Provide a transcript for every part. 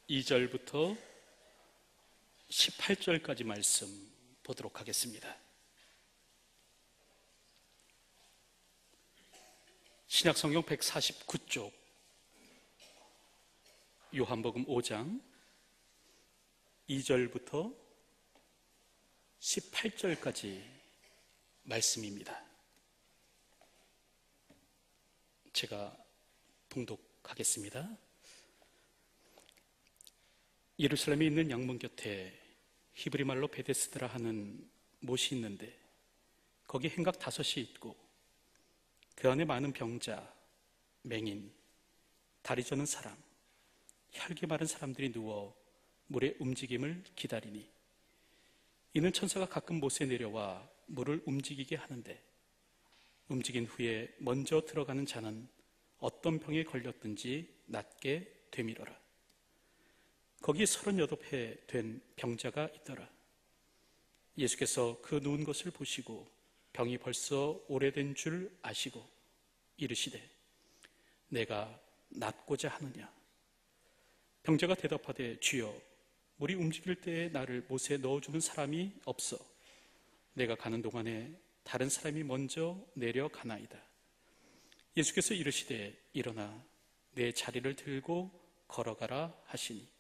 2절부터 18절까지 말씀 보도록 하겠습니다. 신약성경 149쪽 요한복음 5장 2절부터 18절까지 말씀입니다. 제가 봉독하겠습니다. 예루살렘에 있는 양문 곁에 히브리 말로 베데스다라 하는 못이 있는데 거기 행각 5이 있고 그 안에 많은 병자, 맹인, 다리 저는 사람, 혈기 마른 사람들이 누워 물의 움직임을 기다리니 이는 천사가 가끔 못에 내려와 물을 움직이게 하는데 움직인 후에 먼저 들어가는 자는 어떤 병에 걸렸든지 낫게 되밀어라. 거기 38해 된 병자가 있더라. 예수께서 그 누운 것을 보시고 병이 벌써 오래된 줄 아시고 이르시되 내가 낫고자 하느냐. 병자가 대답하되 주여 물이 움직일 때에 나를 못에 넣어주는 사람이 없어 내가 가는 동안에 다른 사람이 먼저 내려가나이다. 예수께서 이르시되 일어나 내 자리를 들고 걸어가라 하시니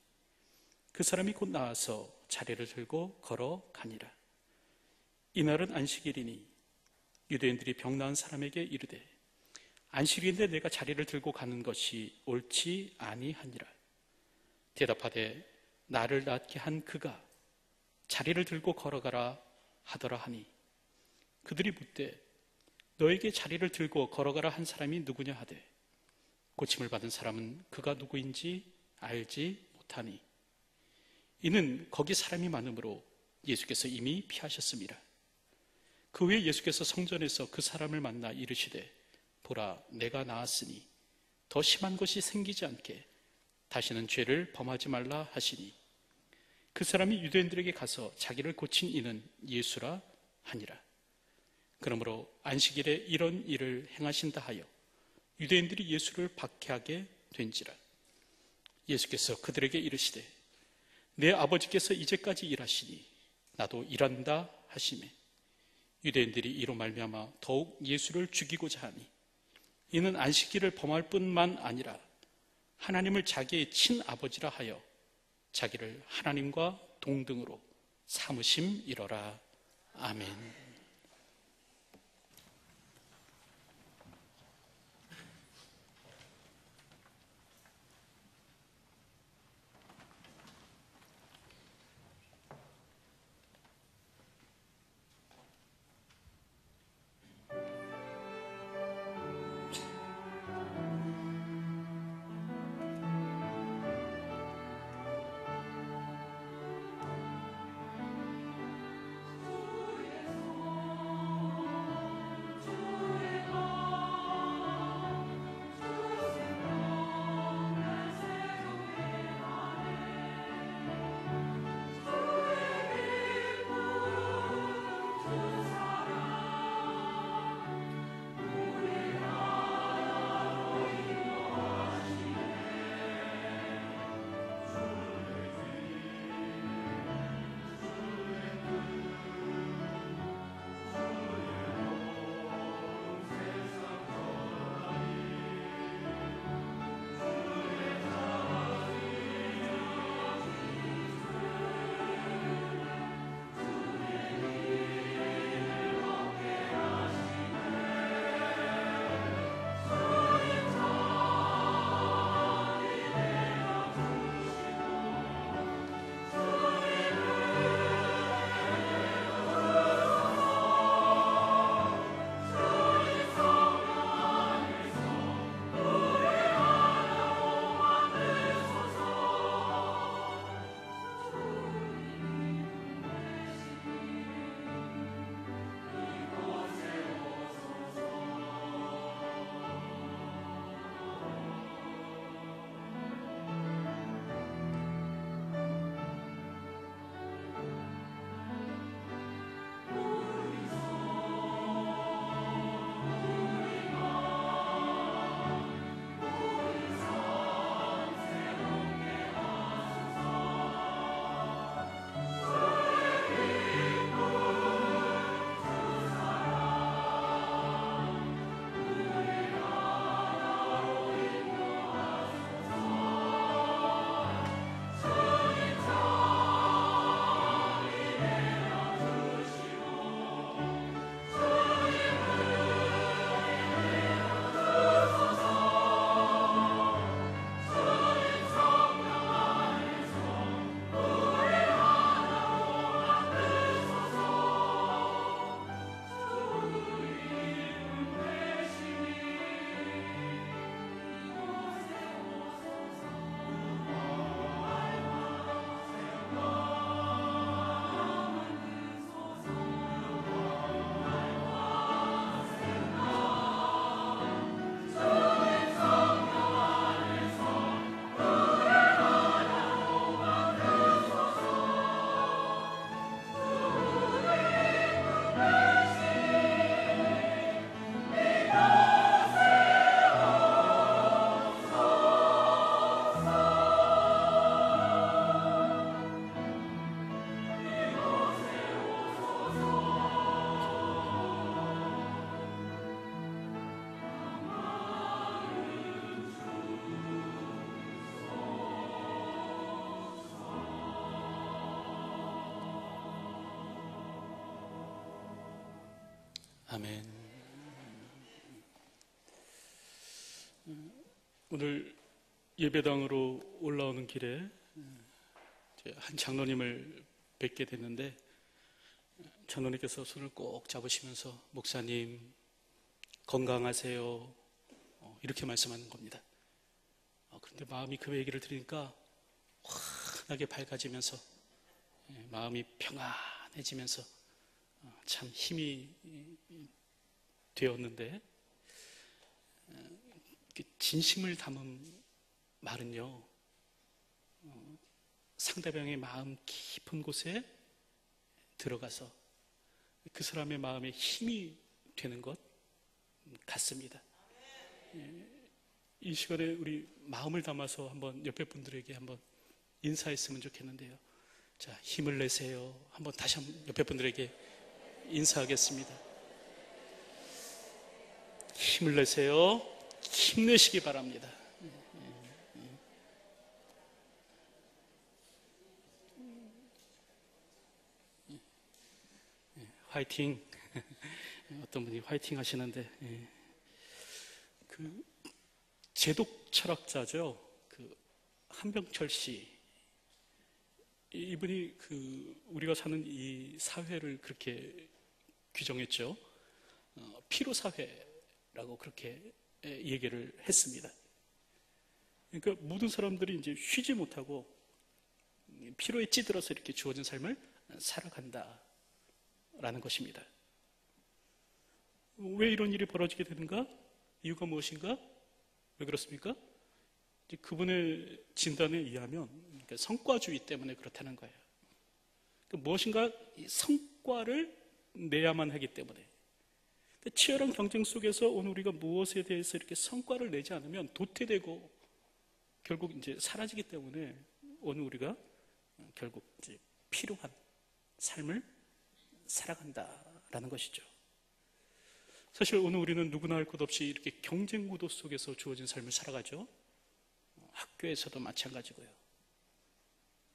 그 사람이 곧 나와서 자리를 들고 걸어가니라. 이날은 안식일이니 유대인들이 병 나은 사람에게 이르되 안식일인데 내가 자리를 들고 가는 것이 옳지 아니하니라. 대답하되 나를 낫게 한 그가 자리를 들고 걸어가라 하더라 하니 그들이 묻되 너에게 자리를 들고 걸어가라 한 사람이 누구냐 하되 고침을 받은 사람은 그가 누구인지 알지 못하니 이는 거기 사람이 많으므로 예수께서 이미 피하셨습니다. 그 후에 예수께서 성전에서 그 사람을 만나 이르시되 보라 내가 나았으니 더 심한 것이 생기지 않게 다시는 죄를 범하지 말라 하시니 그 사람이 유대인들에게 가서 자기를 고친 이는 예수라 하니라. 그러므로 안식일에 이런 일을 행하신다 하여 유대인들이 예수를 박해하게 된지라. 예수께서 그들에게 이르시되 내 아버지께서 이제까지 일하시니 나도 일한다 하시매 유대인들이 이로 말미암아 더욱 예수를 죽이고자 하니 이는 안식일을 범할 뿐만 아니라 하나님을 자기의 친아버지라 하여 자기를 하나님과 동등으로 삼으심이로라. 아멘. 아멘. 오늘 예배당으로 올라오는 길에 한 장로님을 뵙게 됐는데, 장로님께서 손을 꼭 잡으시면서 목사님 건강하세요 이렇게 말씀하는 겁니다. 그런데 마음이 그 얘기를 들으니까 환하게 밝아지면서 마음이 평안해지면서 참 힘이 되었는데, 진심을 담은 말은요, 상대방의 마음 깊은 곳에 들어가서 그 사람의 마음에 힘이 되는 것 같습니다. 이 시간에 우리 마음을 담아서 한번 옆에 분들에게 한번 인사했으면 좋겠는데요. 자, 힘을 내세요. 한번 다시 한번 옆에 분들에게 인사하겠습니다. 힘을 내세요. 힘내시기 바랍니다. 화이팅. 어떤 분이 화이팅 하시는데, 그 제독 철학자죠. 그 한병철 씨. 이분이 우리가 사는 이 사회를 그렇게 규정했죠. 피로 사회라고 그렇게 얘기를 했습니다. 그러니까 모든 사람들이 이제 쉬지 못하고 피로에 찌들어서 이렇게 주어진 삶을 살아간다라는 것입니다. 왜 이런 일이 벌어지게 되는가? 이유가 무엇인가? 왜 그렇습니까? 그분의 진단에 의하면 그러니까 성과주의 때문에 그렇다는 거예요. 그러니까 무엇인가 성과를 내야만 하기 때문에, 치열한 경쟁 속에서 오늘 우리가 무엇에 대해서 이렇게 성과를 내지 않으면 도태되고 결국 이제 사라지기 때문에 오늘 우리가 결국 이제 필요한 삶을 살아간다라는 것이죠. 사실 오늘 우리는 누구나 할 것 없이 이렇게 경쟁 구도 속에서 주어진 삶을 살아가죠. 학교에서도 마찬가지고요.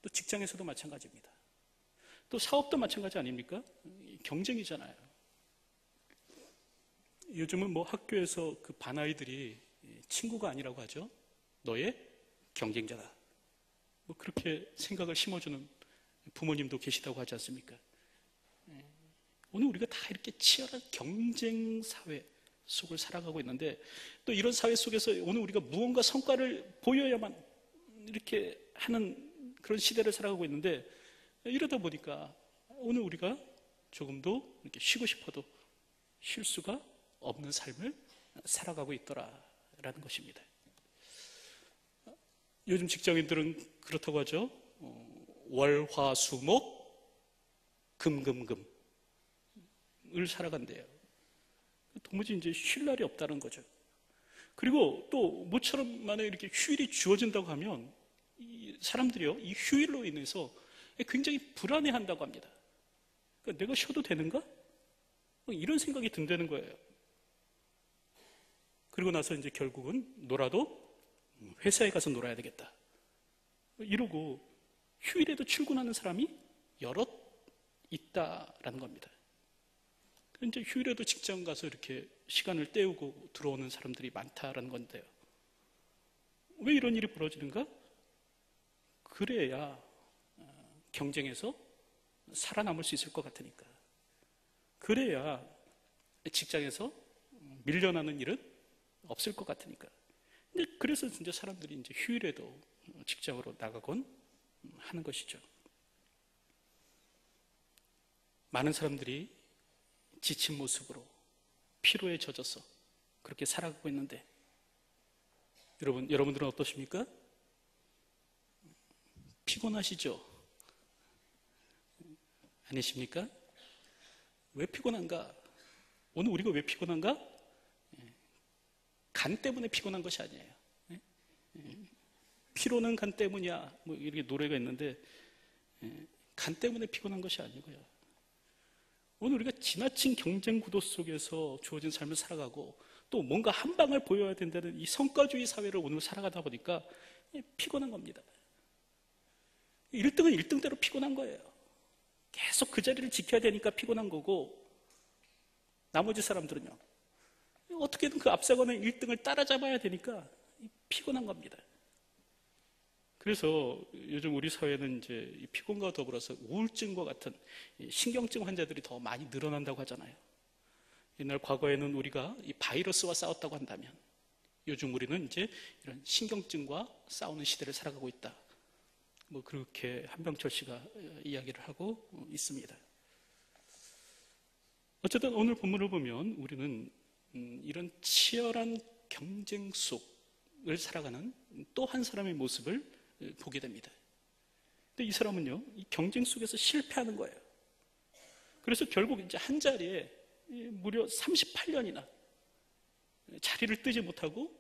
또 직장에서도 마찬가지입니다. 또 사업도 마찬가지 아닙니까? 경쟁이잖아요. 요즘은 뭐 학교에서 그 반 아이들이 친구가 아니라고 하죠. 너의 경쟁자다. 뭐 그렇게 생각을 심어주는 부모님도 계시다고 하지 않습니까? 오늘 우리가 다 이렇게 치열한 경쟁 사회 속을 살아가고 있는데, 또 이런 사회 속에서 오늘 우리가 무언가 성과를 보여야만 이렇게 하는 그런 시대를 살아가고 있는데, 이러다 보니까 오늘 우리가 조금도 이렇게 쉬고 싶어도 쉴 수가 없는 삶을 살아가고 있더라라는 것입니다. 요즘 직장인들은 그렇다고 하죠. 월, 화, 수, 목, 금, 금, 금 을 살아간대요. 도무지 이제 쉴 날이 없다는 거죠. 그리고 또 모처럼 만에 이렇게 휴일이 주어진다고 하면 이 사람들이요, 이 휴일로 인해서 굉장히 불안해한다고 합니다. 그러니까 내가 쉬어도 되는가? 이런 생각이 든다는 거예요. 그리고 나서 이제 결국은 놀아도 회사에 가서 놀아야 되겠다. 이러고 휴일에도 출근하는 사람이 여럿 있다라는 겁니다. 이제 휴일에도 직장 가서 이렇게 시간을 때우고 들어오는 사람들이 많다라는 건데요. 왜 이런 일이 벌어지는가? 그래야 경쟁에서 살아남을 수 있을 것 같으니까. 그래야 직장에서 밀려나는 일은 없을 것 같으니까. 근데 그래서 진짜 사람들이 이제 휴일에도 직장으로 나가곤 하는 것이죠. 많은 사람들이 지친 모습으로 피로에 젖어서 그렇게 살아가고 있는데, 여러분들은 어떠십니까? 피곤하시죠? 아니십니까? 왜 피곤한가? 오늘 우리가 왜 피곤한가? 간 때문에 피곤한 것이 아니에요. 피로는 간 때문이야. 뭐 이렇게 노래가 있는데, 간 때문에 피곤한 것이 아니고요. 오늘 우리가 지나친 경쟁 구도 속에서 주어진 삶을 살아가고 또 뭔가 한 방을 보여야 된다는 이 성과주의 사회를 오늘 살아가다 보니까 피곤한 겁니다. 1등은 1등대로 피곤한 거예요. 계속 그 자리를 지켜야 되니까 피곤한 거고, 나머지 사람들은요, 어떻게든 그 앞서가는 1등을 따라잡아야 되니까 피곤한 겁니다. 그래서 요즘 우리 사회는 이제 피곤과 더불어서 우울증과 같은 신경증 환자들이 더 많이 늘어난다고 하잖아요. 옛날 과거에는 우리가 이 바이러스와 싸웠다고 한다면 요즘 우리는 이제 이런 신경증과 싸우는 시대를 살아가고 있다. 뭐 그렇게 한병철 씨가 이야기를 하고 있습니다. 어쨌든 오늘 본문을 보면 우리는 이런 치열한 경쟁 속을 살아가는 또 한 사람의 모습을 보게 됩니다. 근데 이 사람은요, 이 경쟁 속에서 실패하는 거예요. 그래서 결국 이제 한 자리에 무려 38년이나 자리를 뜨지 못하고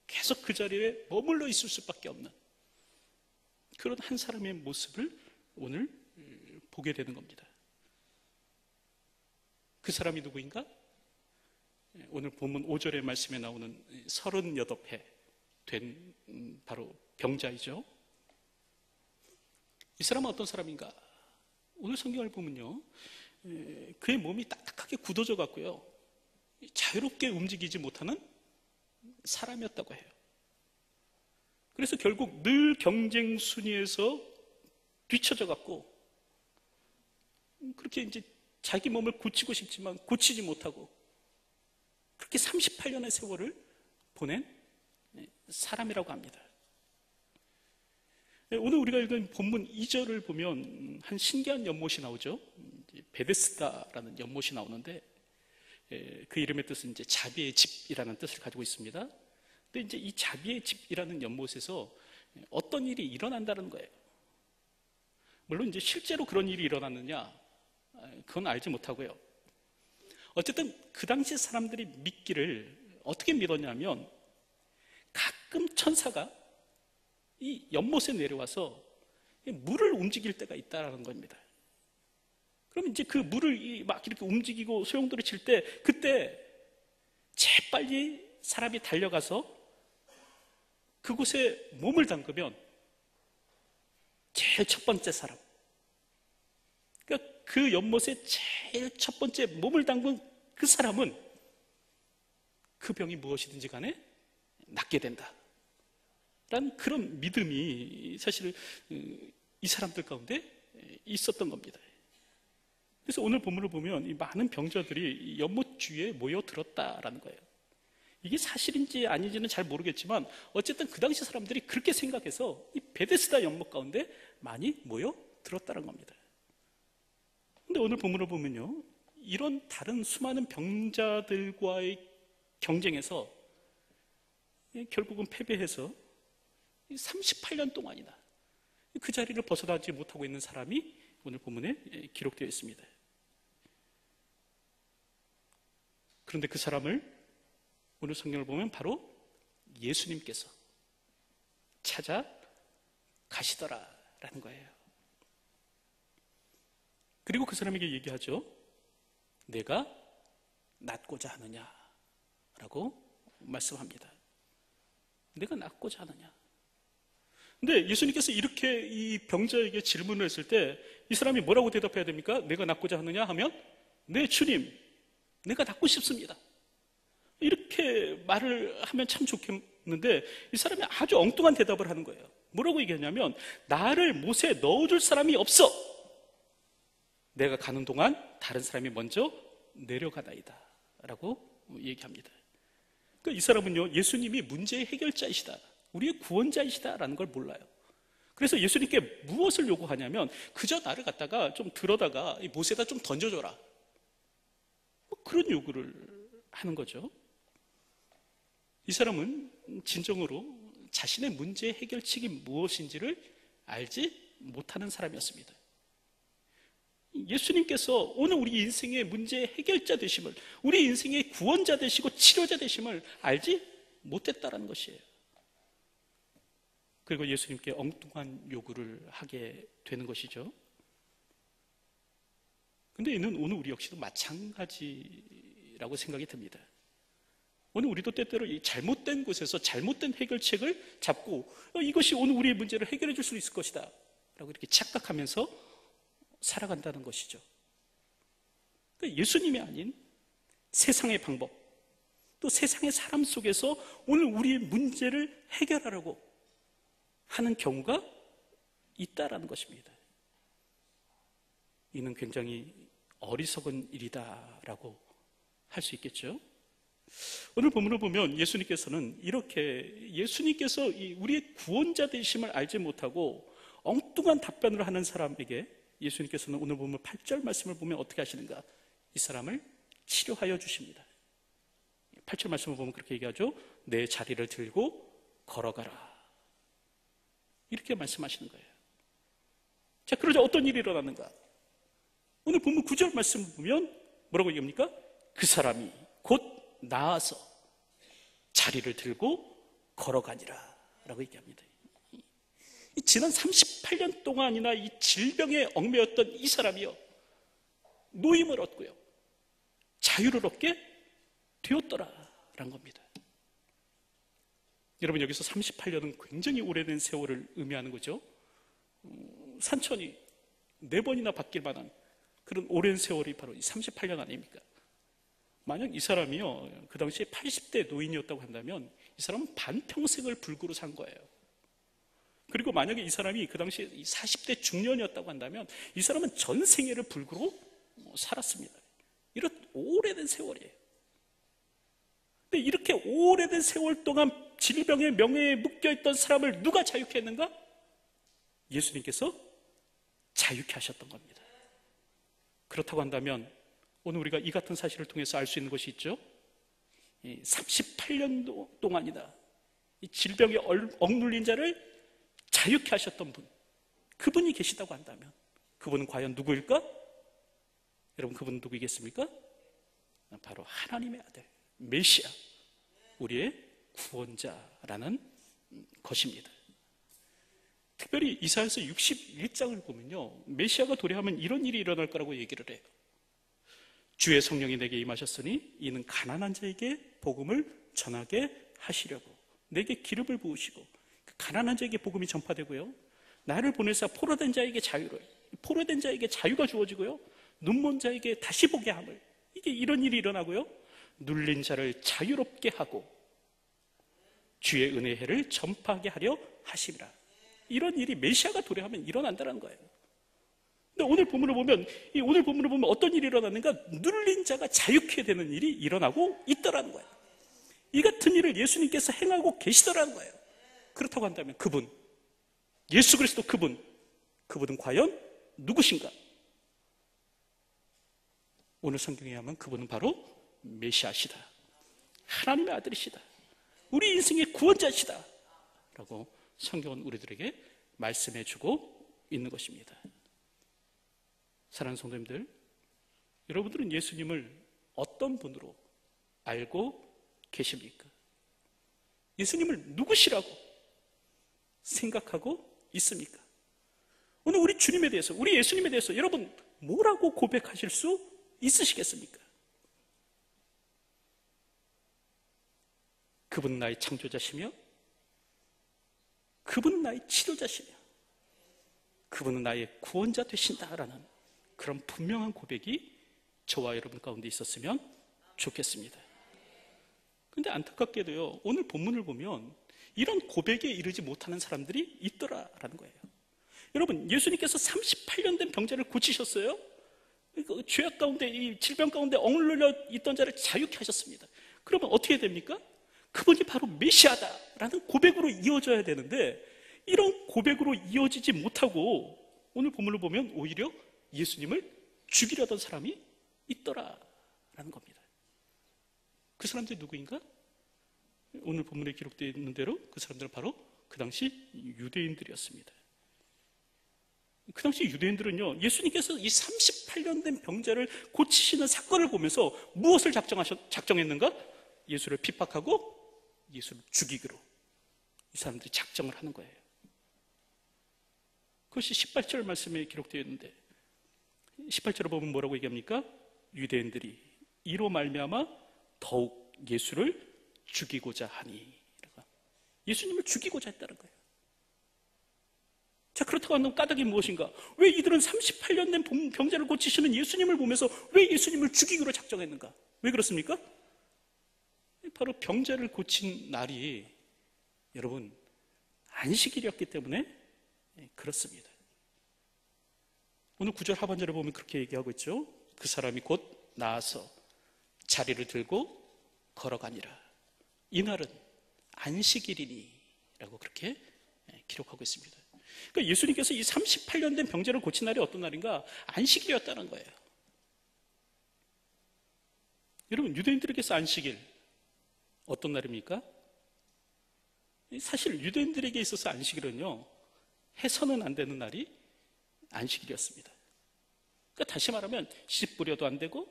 계속 그 자리에 머물러 있을 수밖에 없는 그런 한 사람의 모습을 오늘 보게 되는 겁니다. 그 사람이 누구인가? 오늘 본문 5절의 말씀에 나오는 38회 된 바로 병자이죠. 이 사람은 어떤 사람인가? 오늘 성경을 보면요, 그의 몸이 딱딱하게 굳어져 갔고요, 자유롭게 움직이지 못하는 사람이었다고 해요. 그래서 결국 늘 경쟁 순위에서 뒤처져 갔고, 그렇게 이제 자기 몸을 고치고 싶지만 고치지 못하고 그렇게 38년의 세월을 보낸 사람이라고 합니다. 오늘 우리가 읽은 본문 2절을 보면 한 신기한 연못이 나오죠. 베데스다라는 연못이 나오는데, 그 이름의 뜻은 이제 자비의 집이라는 뜻을 가지고 있습니다. 근데 이제 이 자비의 집이라는 연못에서 어떤 일이 일어난다는 거예요. 물론 이제 실제로 그런 일이 일어났느냐, 그건 알지 못하고요. 어쨌든 그 당시 사람들이 믿기를 어떻게 믿었냐면, 가끔 천사가 이 연못에 내려와서 물을 움직일 때가 있다는 겁니다. 그럼 이제 그 물을 막 이렇게 움직이고 소용돌이 칠 때, 그때 재빨리 사람이 달려가서 그곳에 몸을 담그면 제일 첫 번째 사람, 그러니까 그 연못에 제일 첫 번째 몸을 담근 그 사람은 그 병이 무엇이든지 간에 낫게 된다 라는 그런 믿음이 사실 이 사람들 가운데 있었던 겁니다. 그래서 오늘 본문을 보면 이 많은 병자들이 연못 주위에 모여들었다라는 거예요. 이게 사실인지 아닌지는 잘 모르겠지만 어쨌든 그 당시 사람들이 그렇게 생각해서 이 베데스다 연못 가운데 많이 모여들었다는 겁니다. 그런데 오늘 본문을 보면요, 이런 다른 수많은 병자들과의 경쟁에서 결국은 패배해서 38년 동안이나 그 자리를 벗어나지 못하고 있는 사람이 오늘 본문에 기록되어 있습니다. 그런데 그 사람을 오늘 성경을 보면 바로 예수님께서 찾아가시더라라는 거예요. 그리고 그 사람에게 얘기하죠. 내가 낫고자 하느냐라고 말씀합니다. 내가 낫고자 하느냐. 근데 예수님께서 이렇게 이 병자에게 질문을 했을 때 이 사람이 뭐라고 대답해야 됩니까? 내가 낫고자 하느냐 하면, 네 주님, 내가 낫고 싶습니다. 이렇게 말을 하면 참 좋겠는데 이 사람이 아주 엉뚱한 대답을 하는 거예요. 뭐라고 얘기하냐면, 나를 못에 넣어줄 사람이 없어. 내가 가는 동안 다른 사람이 먼저 내려가나이다 라고 얘기합니다. 그러니까 이 사람은요, 예수님이 문제의 해결자이시다, 우리의 구원자이시다 라는 걸 몰라요. 그래서 예수님께 무엇을 요구하냐면, 그저 나를 갖다가 좀 들어다가 이 못에다 좀 던져줘라, 그런 요구를 하는 거죠. 이 사람은 진정으로 자신의 문제의 해결책이 무엇인지를 알지 못하는 사람이었습니다. 예수님께서 오늘 우리 인생의 문제의 해결자 되심을, 우리 인생의 구원자 되시고 치료자 되심을 알지 못했다라는 것이에요. 그리고 예수님께 엉뚱한 요구를 하게 되는 것이죠. 근데 이는 오늘 우리 역시도 마찬가지라고 생각이 듭니다. 오늘 우리도 때때로 이 잘못된 곳에서 잘못된 해결책을 잡고 이것이 오늘 우리의 문제를 해결해 줄 수 있을 것이다 라고 이렇게 착각하면서 살아간다는 것이죠. 그러니까 예수님이 아닌 세상의 방법, 또 세상의 사람 속에서 오늘 우리의 문제를 해결하려고 하는 경우가 있다라는 것입니다. 이는 굉장히 어리석은 일이다라고 할 수 있겠죠. 오늘 본문을 보면 예수님께서는 이렇게 예수님께서 우리의 구원자 되심을 알지 못하고 엉뚱한 답변을 하는 사람에게 예수님께서는 오늘 보면 8절 말씀을 보면 어떻게 하시는가? 이 사람을 치료하여 주십니다. 8절 말씀을 보면 그렇게 얘기하죠. 내 자리를 들고 걸어가라. 이렇게 말씀하시는 거예요. 자, 그러자 어떤 일이 일어났는가? 오늘 본문 9절 말씀을 보면 뭐라고 얘기합니까? 그 사람이 곧 나아서 자리를 들고 걸어가니라 라고 얘기합니다. 지난 38년 동안이나 이 질병에 얽매였던 이 사람이요, 노임을 얻고요, 자유를 얻게 되었더라라는 겁니다. 여러분, 여기서 38년은 굉장히 오래된 세월을 의미하는 거죠. 산천이 4번이나 바뀔 만한 그런 오랜 세월이 바로 이 38년 아닙니까? 만약 이 사람이요, 그 당시에 80대 노인이었다고 한다면 이 사람은 반평생을 불구로 산 거예요. 그리고 만약에 이 사람이 그 당시에 40대 중년이었다고 한다면 이 사람은 전생애를 불구로 살았습니다. 이런 오래된 세월이에요. 근데 이렇게 오래된 세월 동안 질병의 명예에 묶여있던 사람을 누가 자유케 했는가? 예수님께서 자유케 하셨던 겁니다. 그렇다고 한다면 오늘 우리가 이 같은 사실을 통해서 알 수 있는 것이 있죠. 38년 동안이나 이 질병에 억눌린 자를 자유케 하셨던 분, 그분이 계시다고 한다면 그분은 과연 누구일까? 여러분, 그분은 누구이겠습니까? 바로 하나님의 아들 메시아, 우리의 구원자라는 것입니다. 특별히 이사야서 61장을 보면요, 메시아가 도래하면 이런 일이 일어날 거라고 얘기를 해요. 주의 성령이 내게 임하셨으니 이는 가난한 자에게 복음을 전하게 하시려고 내게 기름을 부으시고, 그 가난한 자에게 복음이 전파되고요, 나를 보내사 포로된 자에게 자유가 주어지고요, 눈먼 자에게 다시 보게 함을, 이게 이런 일이 일어나고요, 눌린 자를 자유롭게 하고 주의 은혜의 해를 전파하게 하려 하심이라. 이런 일이 메시아가 도래하면 일어난다는 거예요. 근데 오늘 본문을 보면 어떤 일이 일어났는가? 눌린 자가 자유케 되는 일이 일어나고 있더라는 거예요. 이 같은 일을 예수님께서 행하고 계시더라는 거예요. 그렇다고 한다면 그분, 예수 그리스도 그분은 과연 누구신가? 오늘 성경에 하면 그분은 바로 메시아시다, 하나님의 아들이시다, 우리 인생의 구원자시다 라고 성경은 우리들에게 말씀해 주고 있는 것입니다. 사랑하는 성도님들, 여러분들은 예수님을 어떤 분으로 알고 계십니까? 예수님을 누구시라고 생각하고 있습니까? 오늘 우리 주님에 대해서, 우리 예수님에 대해서 여러분 뭐라고 고백하실 수 있으시겠습니까? 그분은 나의 창조자시며, 그분은 나의 치료자시며, 그분은 나의 구원자 되신다라는 그런 분명한 고백이 저와 여러분 가운데 있었으면 좋겠습니다. 그런데 안타깝게도요, 오늘 본문을 보면 이런 고백에 이르지 못하는 사람들이 있더라라는 거예요. 여러분, 예수님께서 38년 된 병자를 고치셨어요. 그 죄악 가운데, 이 질병 가운데 억눌려 있던 자를 자유케 하셨습니다. 그러면 어떻게 됩니까? 그분이 바로 메시아다라는 고백으로 이어져야 되는데, 이런 고백으로 이어지지 못하고 오늘 본문을 보면 오히려 예수님을 죽이려던 사람이 있더라라는 겁니다. 그 사람들이 누구인가? 오늘 본문에 기록되어 있는 대로 그 사람들은 바로 그 당시 유대인들이었습니다. 그 당시 유대인들은요, 예수님께서 이 38년 된 병자를 고치시는 사건을 보면서 무엇을 작정했는가? 예수를 핍박하고 예수를 죽이기로 이 사람들이 작정을 하는 거예요. 그것이 18절 말씀에 기록되어 있는데, 18절을 보면 뭐라고 얘기합니까? 유대인들이 이로 말미암아 더욱 예수를 죽이고자 하니, 예수님을 죽이고자 했다는 거예요. 자, 그렇다고 한다면 까닭이 무엇인가? 왜 이들은 38년 된 병자를 고치시는 예수님을 보면서 왜 예수님을 죽이기로 작정했는가? 왜 그렇습니까? 바로 병자를 고친 날이 여러분 안식일이었기 때문에 그렇습니다. 오늘 9절 하반절에 보면 그렇게 얘기하고 있죠. 그 사람이 곧 나아서 자리를 들고 걸어가니라. 이날은 안식일이니 라고 그렇게 기록하고 있습니다. 그러니까 예수님께서 이 38년 된 병자를 고친 날이 어떤 날인가? 안식일이었다는 거예요. 여러분, 유대인들에게서 안식일 어떤 날입니까? 사실 유대인들에게 있어서 안식일은요, 해서는 안 되는 날이 안식일이었습니다. 그러니까 다시 말하면 씨 뿌려도 안 되고,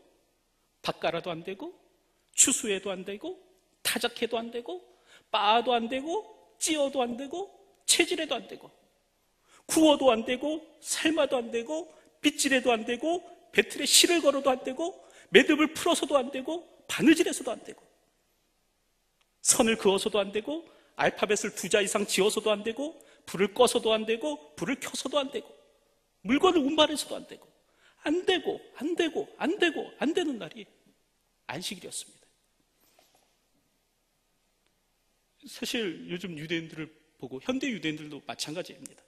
밭 갈아도 안 되고, 추수해도 안 되고, 타작해도 안 되고, 빻아도 안 되고, 찧어도 안 되고, 채질해도 안 되고, 구워도 안 되고, 삶아도 안 되고, 빗질해도 안 되고, 배틀에 실을 걸어도 안 되고, 매듭을 풀어서도 안 되고, 바느질해서도 안 되고, 선을 그어서도 안 되고, 알파벳을 2자 이상 지어서도 안 되고, 불을 꺼서도 안 되고, 불을 켜서도 안 되고, 물건을 운반해서도 안 되고, 안 되고, 안 되고, 안 되고, 안 되는 날이 안식일이었습니다. 사실 요즘 유대인들을 보고, 현대 유대인들도 마찬가지입니다.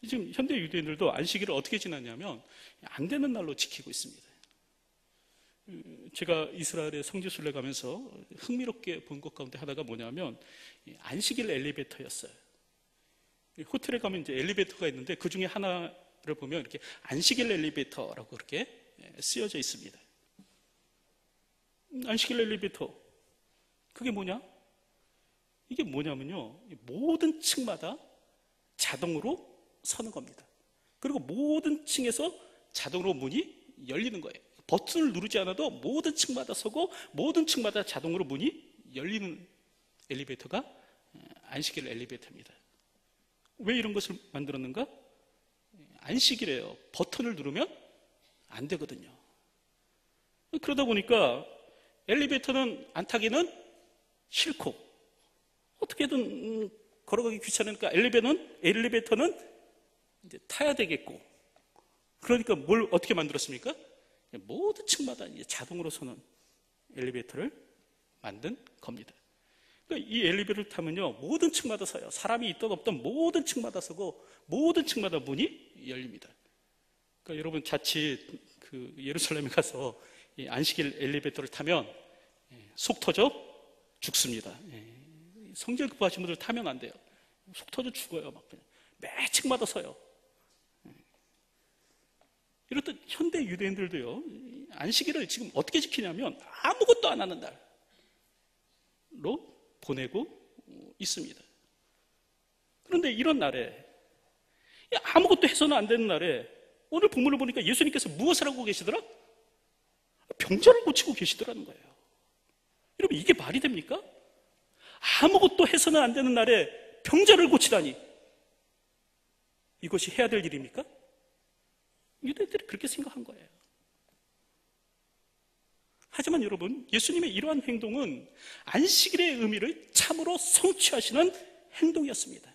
지금 현대 유대인들도 안식일을 어떻게 지났냐면 안 되는 날로 지키고 있습니다. 제가 이스라엘에 성지순례 가면서 흥미롭게 본 것 가운데 하나가 뭐냐면 안식일 엘리베이터였어요. 호텔에 가면 이제 엘리베이터가 있는데 그 중에 하나를 보면 이렇게 안식일 엘리베이터라고 그렇게 쓰여져 있습니다. 안식일 엘리베이터, 그게 뭐냐? 이게 뭐냐면요, 모든 층마다 자동으로 서는 겁니다. 그리고 모든 층에서 자동으로 문이 열리는 거예요. 버튼을 누르지 않아도 모든 층마다 서고 모든 층마다 자동으로 문이 열리는 엘리베이터가 안식일 엘리베이터입니다. 왜 이런 것을 만들었는가? 안식일이에요. 버튼을 누르면 안 되거든요. 그러다 보니까 엘리베이터는 안 타기는 싫고 어떻게든 걸어가기 귀찮으니까 엘리베이터는 이제 타야 되겠고, 그러니까 뭘 어떻게 만들었습니까? 모든 층마다 이제 자동으로 서는 엘리베이터를 만든 겁니다. 그러니까 이 엘리베이터를 타면요, 모든 층마다 서요. 사람이 있든 없든 모든 층마다 서고 모든 층마다 문이 열립니다. 그러니까 여러분 자칫 그 예루살렘에 가서 이 안식일 엘리베이터를 타면 속 터져 죽습니다. 성질 급하신 분들 타면 안 돼요. 속 터져 죽어요. 막 그냥 매 층마다 서요. 이렇듯 현대 유대인들도요, 안식일을 지금 어떻게 지키냐면 아무것도 안 하는 날로 보내고 있습니다. 그런데 이런 날에, 아무것도 해서는 안 되는 날에 오늘 본문을 보니까 예수님께서 무엇을 하고 계시더라? 병자를 고치고 계시더라는 거예요. 여러분, 이게 말이 됩니까? 아무것도 해서는 안 되는 날에 병자를 고치다니, 이것이 해야 될 일입니까? 유대인들이 그렇게 생각한 거예요. 하지만 여러분, 예수님의 이러한 행동은 안식일의 의미를 참으로 성취하시는 행동이었습니다.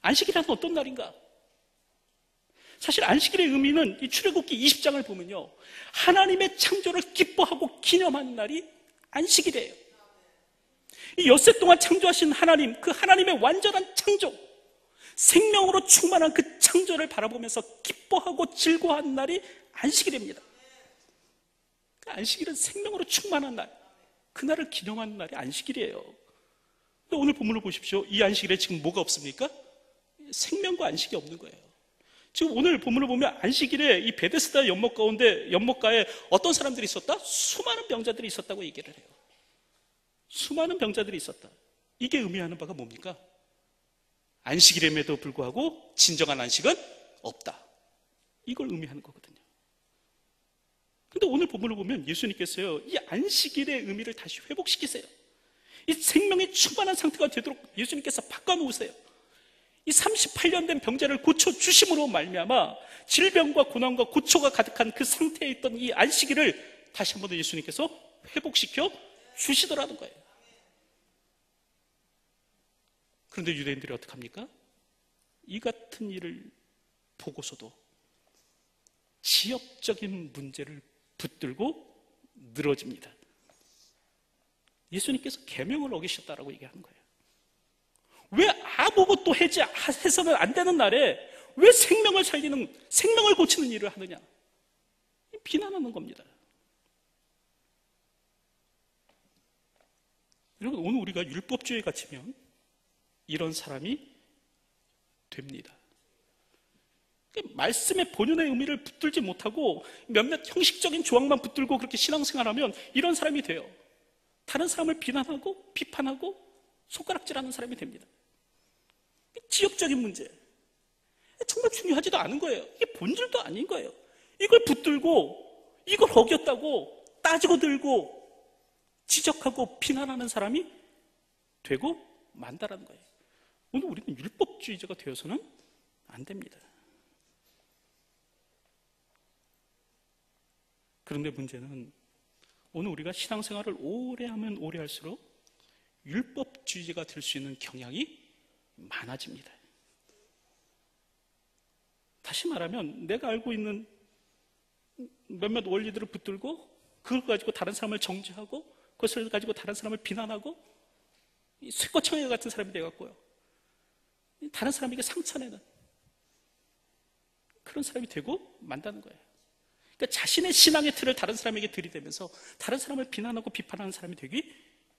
안식일은 어떤 날인가? 사실 안식일의 의미는 이 출애굽기 20장을 보면요, 하나님의 창조를 기뻐하고 기념하는 날이 안식일이에요. 이 엿새 동안 창조하신 하나님, 그 하나님의 완전한 창조, 생명으로 충만한 그 창조를 바라보면서 기뻐하고 즐거워하는 날이 안식일입니다. 안식일은 생명으로 충만한 날, 그날을 기념하는 날이 안식일이에요. 근데 오늘 본문을 보십시오. 이 안식일에 지금 뭐가 없습니까? 생명과 안식이 없는 거예요. 지금 오늘 본문을 보면 안식일에 이 베데스다 연못 가운데, 연못가에 어떤 사람들이 있었다? 수많은 병자들이 있었다고 얘기를 해요. 수많은 병자들이 있었다. 이게 의미하는 바가 뭡니까? 안식일임에도 불구하고 진정한 안식은 없다, 이걸 의미하는 거거든요. 근데 오늘 본문을 보면 예수님께서요, 이 안식일의 의미를 다시 회복시키세요. 이 생명이 충만한 상태가 되도록 예수님께서 바꿔놓으세요. 이 38년 된 병자를 고쳐주심으로 말미암아 질병과 고난과 고초가 가득한 그 상태에 있던 이 안식일을 다시 한번 예수님께서 회복시켜 주시더라는 거예요. 그런데 유대인들이 어떻게 합니까? 이 같은 일을 보고서도 지역적인 문제를 붙들고 늘어집니다. 예수님께서 계명을 어기셨다라고 얘기하는 거예요. 왜 아무것도 해서는 안 되는 날에 왜 생명을 고치는 일을 하느냐? 비난하는 겁니다. 여러분, 오늘 우리가 율법주의에 갇히면 이런 사람이 됩니다. 말씀의 본연의 의미를 붙들지 못하고 몇몇 형식적인 조항만 붙들고 그렇게 신앙생활하면 이런 사람이 돼요. 다른 사람을 비난하고 비판하고 손가락질하는 사람이 됩니다. 지역적인 문제, 정말 중요하지도 않은 거예요. 이게 본질도 아닌 거예요. 이걸 붙들고 이걸 어겼다고 따지고 들고 지적하고 비난하는 사람이 되고 만다라는 거예요. 오늘 우리는 율법주의자가 되어서는 안 됩니다. 그런데 문제는 오늘 우리가 신앙생활을 오래 하면 오래 할수록 율법주의자가 될 수 있는 경향이 많아집니다. 다시 말하면 내가 알고 있는 몇몇 원리들을 붙들고 그걸 가지고 다른 사람을 정죄하고 그것을 가지고 다른 사람을 비난하고 쇠꼬챙이 같은 사람이 되어갖고요, 다른 사람에게 상처내는 그런 사람이 되고 만다는 거예요. 그러니까 자신의 신앙의 틀을 다른 사람에게 들이대면서 다른 사람을 비난하고 비판하는 사람이 되기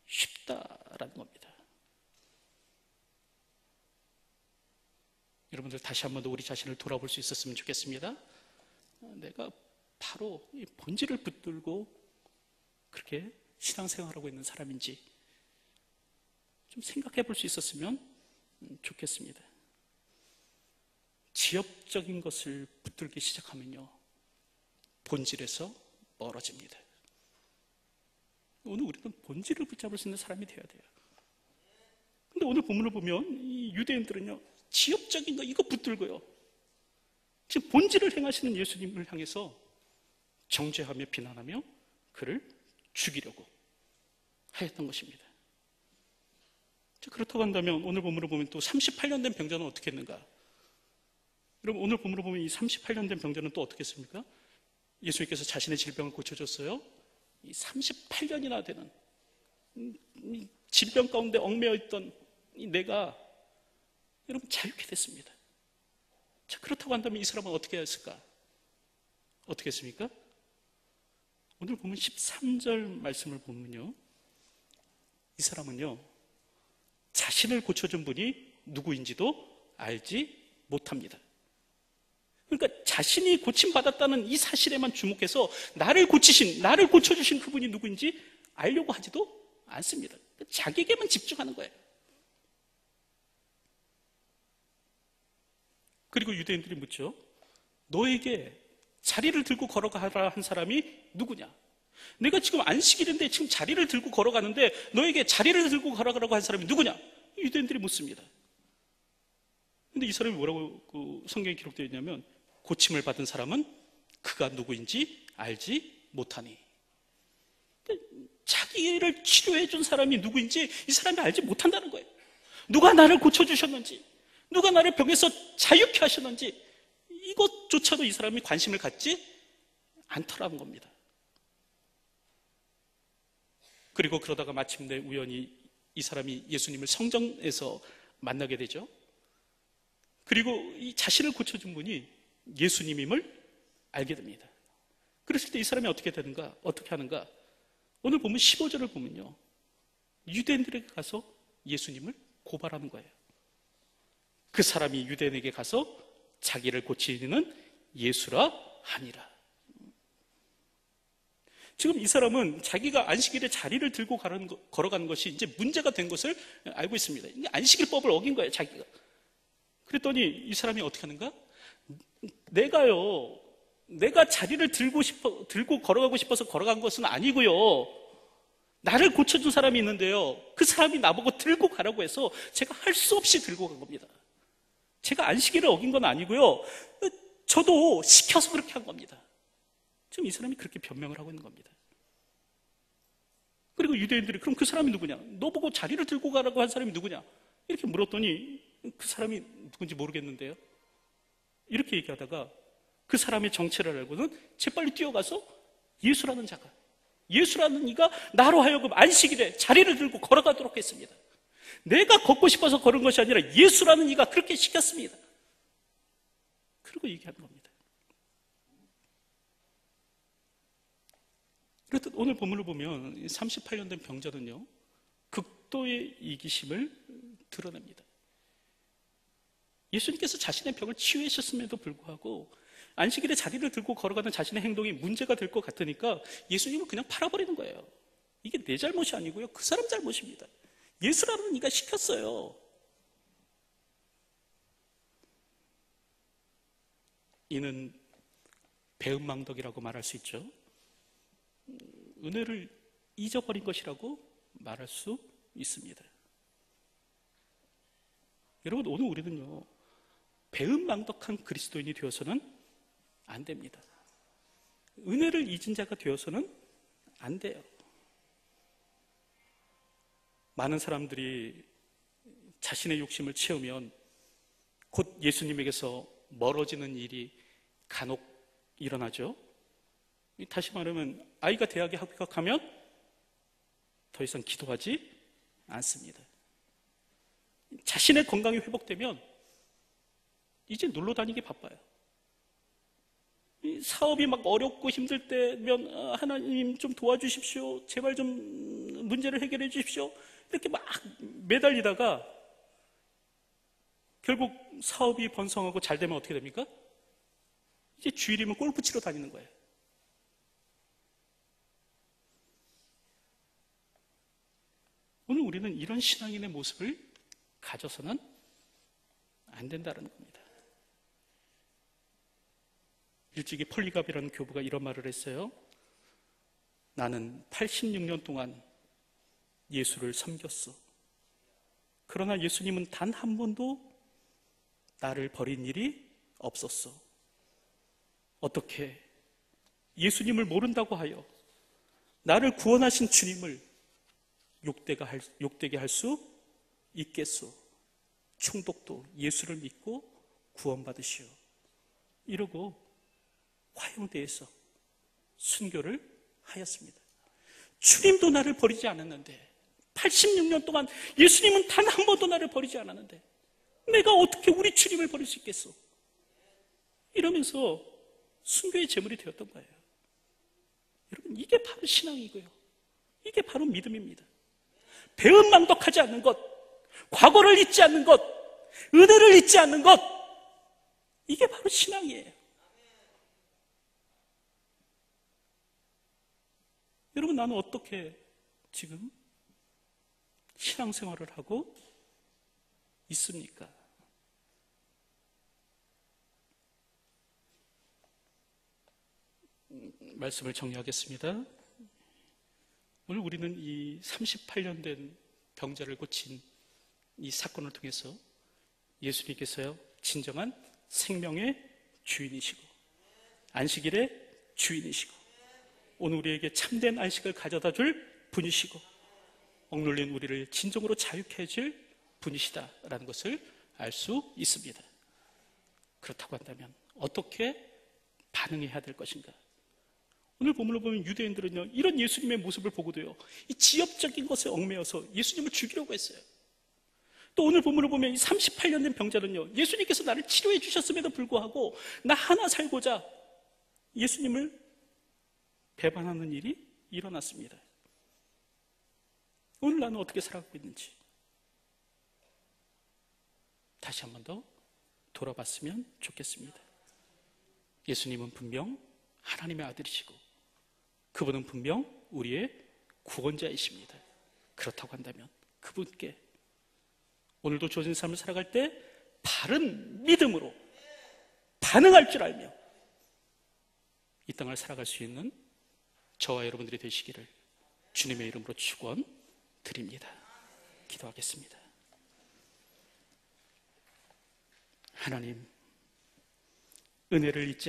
쉽다라는 겁니다. 여러분들 다시 한 번 더 우리 자신을 돌아볼 수 있었으면 좋겠습니다. 내가 바로 이 본질을 붙들고 그렇게 신앙생활하고 있는 사람인지 좀 생각해 볼 수 있었으면 좋겠습니다. 지엽적인 것을 붙들기 시작하면요, 본질에서 멀어집니다. 오늘 우리는 본질을 붙잡을 수 있는 사람이 되어야 돼요. 근데 오늘 본문을 보면 이 유대인들은요, 지엽적인 거 이거 붙들고요, 지금 본질을 행하시는 예수님을 향해서 정죄하며 비난하며 그를 죽이려고 하였던 것입니다. 그렇다고 한다면 오늘 본문을 보면 또 38년 된 병자는 어떻게 했는가? 여러분, 오늘 본문을 보면 이 38년 된 병자는 또 어떻게 했습니까? 예수님께서 자신의 질병을 고쳐줬어요. 이 38년이나 되는 이 질병 가운데 얽매여 있던 이 내가 여러분 자유케 됐습니다. 자, 그렇다고 한다면 이 사람은 어떻게 했을까? 어떻게 했습니까? 오늘 보면 13절 말씀을 보면요, 이 사람은요, 자신을 고쳐준 분이 누구인지도 알지 못합니다. 그러니까 자신이 고침받았다는 이 사실에만 주목해서 나를 고쳐주신 그분이 누구인지 알려고 하지도 않습니다. 자기에게만 집중하는 거예요. 그리고 유대인들이 묻죠. 너에게 자리를 들고 걸어가라 한 사람이 누구냐? 내가 지금 안식일인데 지금 자리를 들고 걸어가는데 너에게 자리를 들고 걸어가라고 한 사람이 누구냐? 유대인들이 묻습니다. 근데 이 사람이 뭐라고 성경에 기록되어 있냐면, 고침을 받은 사람은 그가 누구인지 알지 못하니. 자기를 치료해 준 사람이 누구인지 이 사람이 알지 못한다는 거예요. 누가 나를 고쳐주셨는지, 누가 나를 병에서 자유케 하셨는지 이것조차도 이 사람이 관심을 갖지 않더라는 겁니다. 그리고 그러다가 마침내 우연히 이 사람이 예수님을 성전에서 만나게 되죠. 그리고 이 자신을 고쳐준 분이 예수님임을 알게 됩니다. 그랬을 때 이 사람이 어떻게 하는가? 오늘 보면 15절을 보면요, 유대인들에게 가서 예수님을 고발하는 거예요. 그 사람이 유대인에게 가서 자기를 고치는 예수라 하니라. 지금 이 사람은 자기가 안식일에 자리를 들고 걸어가는 것이 이제 문제가 된 것을 알고 있습니다. 이게 안식일법을 어긴 거예요, 자기가. 그랬더니 이 사람이 어떻게 하는가? 내가 자리를 들고 걸어가고 싶어서 걸어간 것은 아니고요, 나를 고쳐준 사람이 있는데요, 그 사람이 나보고 들고 가라고 해서 제가 할 수 없이 들고 간 겁니다. 제가 안식일을 어긴 건 아니고요, 저도 시켜서 그렇게 한 겁니다. 지금 이 사람이 그렇게 변명을 하고 있는 겁니다. 그리고 유대인들이 그럼 그 사람이 누구냐? 너 보고 자리를 들고 가라고 한 사람이 누구냐? 이렇게 물었더니 그 사람이 누군지 모르겠는데요, 이렇게 얘기하다가 그 사람의 정체를 알고는 재빨리 뛰어가서 예수라는 자가 예수라는 이가 나로 하여금 안식일에 자리를 들고 걸어가도록 했습니다. 내가 걷고 싶어서 걸은 것이 아니라 예수라는 이가 그렇게 시켰습니다. 그리고 얘기하는 겁니다. 그렇듯 오늘 본문을 보면 38년 된 병자는요, 극도의 이기심을 드러냅니다. 예수님께서 자신의 병을 치유하셨음에도 불구하고 안식일에 자리를 들고 걸어가는 자신의 행동이 문제가 될 것 같으니까 예수님을 그냥 팔아버리는 거예요. 이게 내 잘못이 아니고요, 그 사람 잘못입니다. 예수라는 이가 시켰어요. 이는 배은망덕이라고 말할 수 있죠. 은혜를 잊어버린 것이라고 말할 수 있습니다. 여러분, 오늘 우리는요, 배은망덕한 그리스도인이 되어서는 안 됩니다. 은혜를 잊은 자가 되어서는 안 돼요. 많은 사람들이 자신의 욕심을 채우면 곧 예수님에게서 멀어지는 일이 간혹 일어나죠. 다시 말하면 아이가 대학에 합격하면 더 이상 기도하지 않습니다. 자신의 건강이 회복되면 이제 놀러 다니기 바빠요. 사업이 막 어렵고 힘들 때면 하나님 좀 도와주십시오, 제발 좀 문제를 해결해 주십시오, 이렇게 막 매달리다가 결국 사업이 번성하고 잘 되면 어떻게 됩니까? 이제 주일이면 골프 치러 다니는 거예요. 오늘 우리는 이런 신앙인의 모습을 가져서는 안 된다는 겁니다. 일찍이 폴리갑이라는 교부가 이런 말을 했어요. 나는 86년 동안 예수를 섬겼어. 그러나 예수님은 단 한 번도 나를 버린 일이 없었어. 어떻게 예수님을 모른다고 하여 나를 구원하신 주님을 욕되게 할 수 있겠소? 총독도 예수를 믿고 구원받으시오. 이러고 화형대에서 순교를 하였습니다. 주님도 나를 버리지 않았는데, 86년 동안 예수님은 단 한 번도 나를 버리지 않았는데 내가 어떻게 우리 주님을 버릴 수 있겠소? 이러면서 순교의 제물이 되었던 거예요. 여러분, 이게 바로 신앙이고요, 이게 바로 믿음입니다. 배은망덕하지 않는 것, 과거를 잊지 않는 것, 은혜를 잊지 않는 것, 이게 바로 신앙이에요. 여러분, 나는 어떻게 지금 신앙생활을 하고 있습니까? 말씀을 정리하겠습니다. 오늘 우리는 이 38년 된 병자를 고친 이 사건을 통해서 예수님께서요, 진정한 생명의 주인이시고 안식일의 주인이시고 오늘 우리에게 참된 안식을 가져다 줄 분이시고 억눌린 우리를 진정으로 자유케 해줄 분이시다라는 것을 알 수 있습니다. 그렇다고 한다면 어떻게 반응해야 될 것인가? 오늘 본문을 보면 유대인들은요, 이런 예수님의 모습을 보고도요, 이 지엽적인 것에 얽매여서 예수님을 죽이려고 했어요. 또 오늘 본문을 보면 이 38년 된 병자는요, 예수님께서 나를 치료해 주셨음에도 불구하고 나 하나 살고자 예수님을 배반하는 일이 일어났습니다. 오늘 나는 어떻게 살아가고 있는지 다시 한 번 더 돌아봤으면 좋겠습니다. 예수님은 분명 하나님의 아들이시고 그분은 분명 우리의 구원자이십니다. 그렇다고 한다면 그분께 오늘도 주어진 삶을 살아갈 때 바른 믿음으로 반응할 줄 알며 이 땅을 살아갈 수 있는 저와 여러분들이 되시기를 주님의 이름으로 축원드립니다. 기도하겠습니다. 하나님, 은혜를 잊지 않는